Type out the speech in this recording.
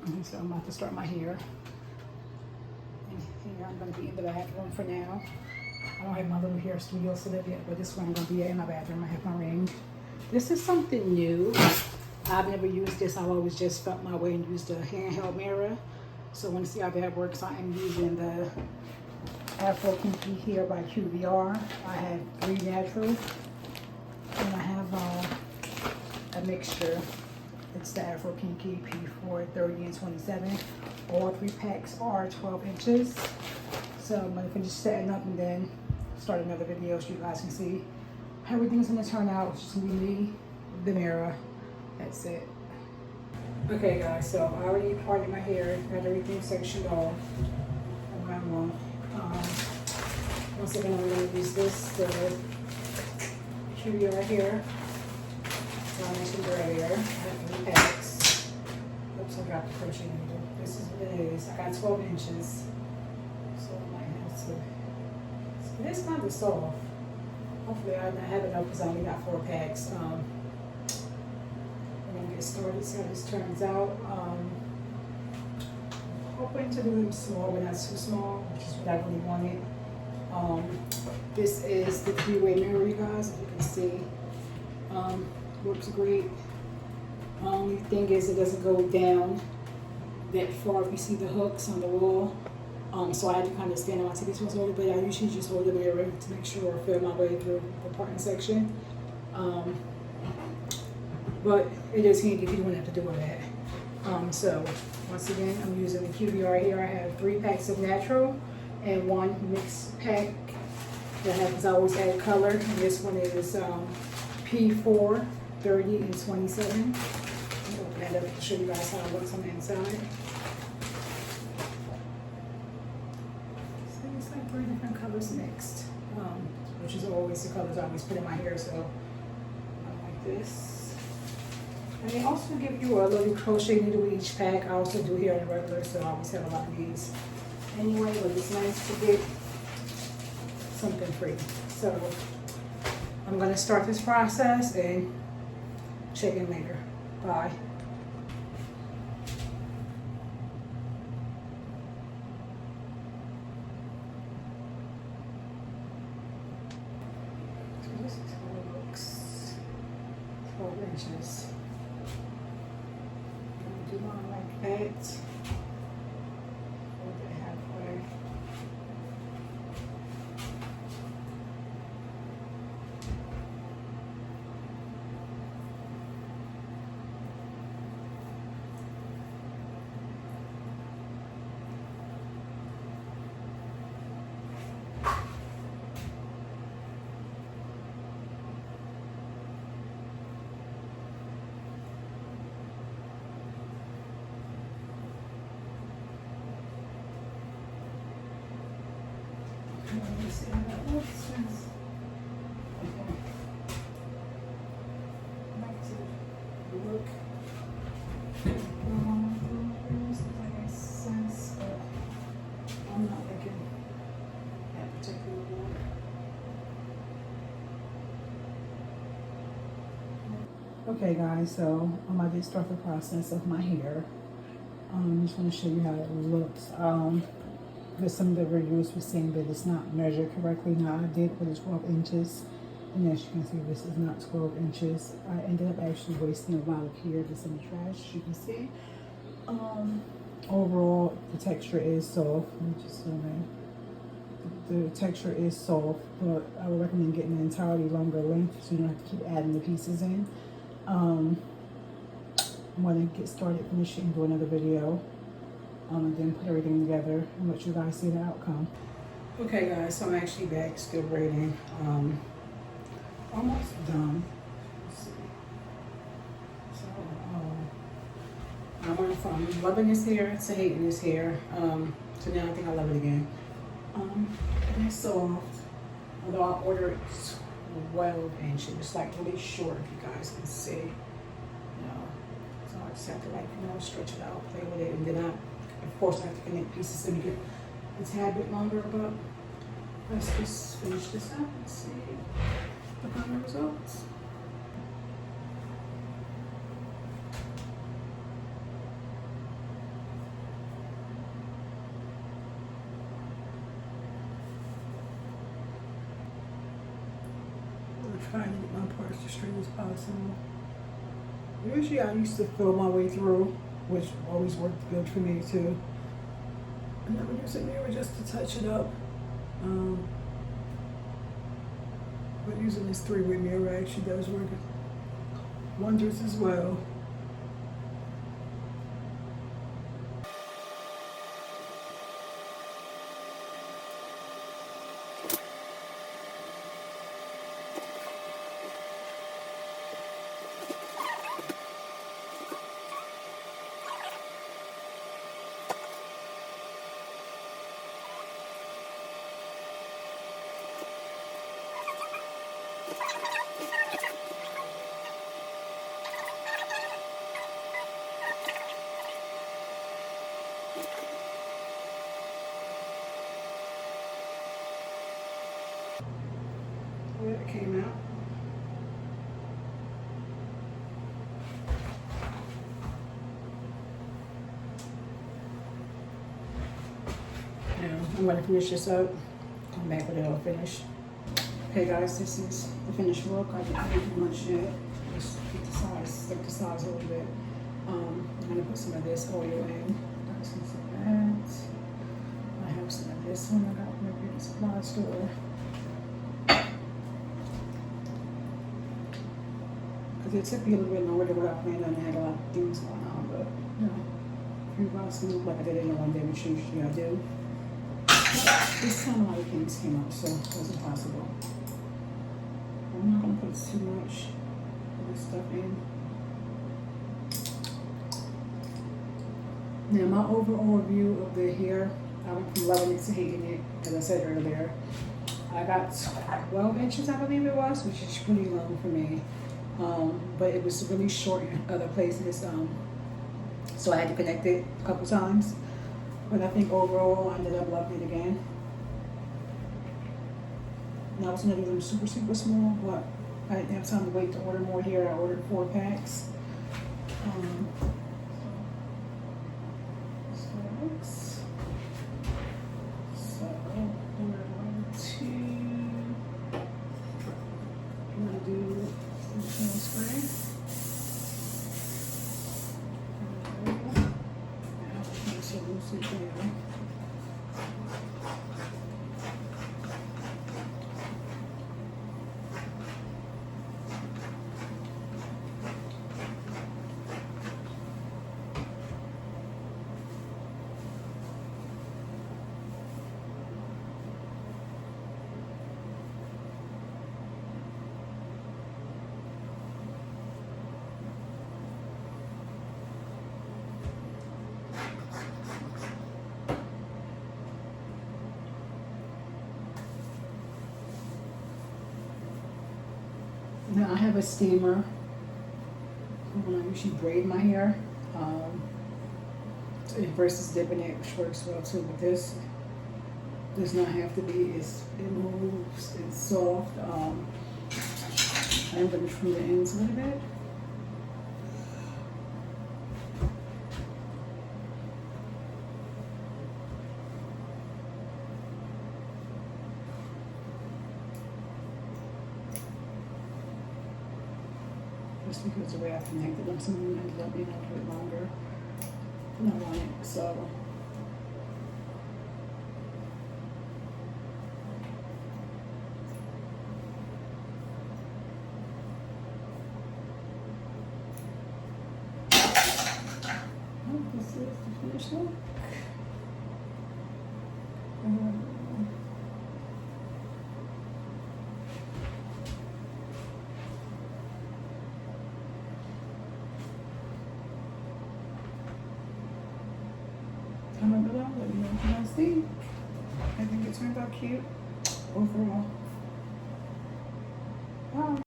So I'm about to start my hair. And here I'm going to be in the bathroom for now. I don't have my little hair studio set up yet, but this is where I'm going to be at in my bathroom. I have my ring. This is something new. I've never used this. I've always just felt my way and used a handheld mirror. So I want to see how that works. I am using the Afro Kinky here by QVR. I have 3 natural, and I have a mixture. It's the Afro Kinky P4, 30, and 27. All 3 packs are 12 inches. So I'm going to finish setting up and then start another video so you guys can see how everything's going to turn out. It's just going to be me, the mirror. That's it. Okay guys, so I already parted my hair, got everything sectioned off around one. Once again, I'm going to use this, the QVR here. So I mentioned earlier, I have 3 packs. Oops, I got the crochet needle. This is what it is. I got 12 inches. So I might have to. It is kind of soft. Hopefully I have enough because I only got 4 packs. We're going to get started, see how this turns out. Hoping to do them small, but not too small, which is what I really wanted. This is the 3-way mirror, you guys, if you can see. Works great. Only thing is it doesn't go down that far if you see the hooks on the wall. So I had to kind of stand on my TV was over, but I usually just hold the mirror to make sure I feel my way through the parting section. But it is handy if you don't have to do all that. So once again, I'm using the QVR here. I have 3 packs of natural and 1 mixed pack that has always add color. And this one is P4, 30, and 27. I'll open that up to show you guys how it looks on the inside. So it's like 3 different colors mixed, which is always the colors I always put in my hair. So I like this. And they also give you a little crochet needle with each pack. I also do here in the regular, so I always have a lot of these. Anyway, but it's nice to get something free. So I'm going to start this process and check in later. Bye. So this is how it looks. 12 inches. Do mine like that. Hold it halfway. Let me see how that looks. Okay. Back to the look. Like I sense, but I'm not liking that particular one. Okay guys, so I'm about to start the process of my hair. I just want to show you how it looks. Because some of the reviews were saying that it's not measured correctly. Now I did put it 12 inches, and as you can see, this is not 12 inches. I ended up actually wasting a lot of hair that's in the trash, you can see. Overall, the texture is soft. Let me just zoom in. The texture is soft, but I would recommend getting an entirely longer length so you don't have to keep adding the pieces in. I'm going to get started, finish it, and do another video. And then put everything together and let you guys see the outcome. Okay guys, so I'm actually back, still braiding. Almost done. Let's see. So I went from loving this hair to hating this hair. So now I think I love it again. And it's soft. Although I ordered 12 inches. It's like really short, if you guys can see. So I just have to stretch it out, play with it, and then of course, I have to connect pieces to make it a tad bit longer, but let's just finish this up and see the final results. trying to get my parts as straight as possible. Usually I used to fill my way through, which always worked good for me too. And I would use a mirror just to touch it up. But using this 3-way mirror actually does work wonders as well. It came out. Now I'm going to finish this up. Come back with it all finished. Okay guys, this is the finished look. I didn't do much yet. Just get the size, stick the size a little bit. I'm going to put some of this oil in. Got some of that. I have some of this one I got from the beauty supply store. It took me a little bit longer than what I planned on. I had a lot of things going on, but you know, a few rounds move like I did in the one day, which usually I do. But this time a lot of things came up, so it wasn't possible. I'm not gonna put too much of this stuff in. Now my overall view of the hair, I went from loving it to hating it, as I said earlier. I got 12 inches, I believe it was, which is pretty long for me. But it was really short in other places, so I had to connect it a couple times. But I think overall I ended up loving it again. And I was gonna do them super, super small, but I didn't have time to wait to order more here. I ordered 4 packs. So we're going to, I'm gonna do some spray. Now I have a steamer when I usually braid my hair versus dipping it, which works well too. But this does not have to be. It moves. It's soft. I'm going to trim the ends a little bit. Just because the way I connected them, some of them ended up being a little bit longer than I wanted, so. This is the finished look. Comment below, let me know what you guys think. I think it turned out cute overall. Bye.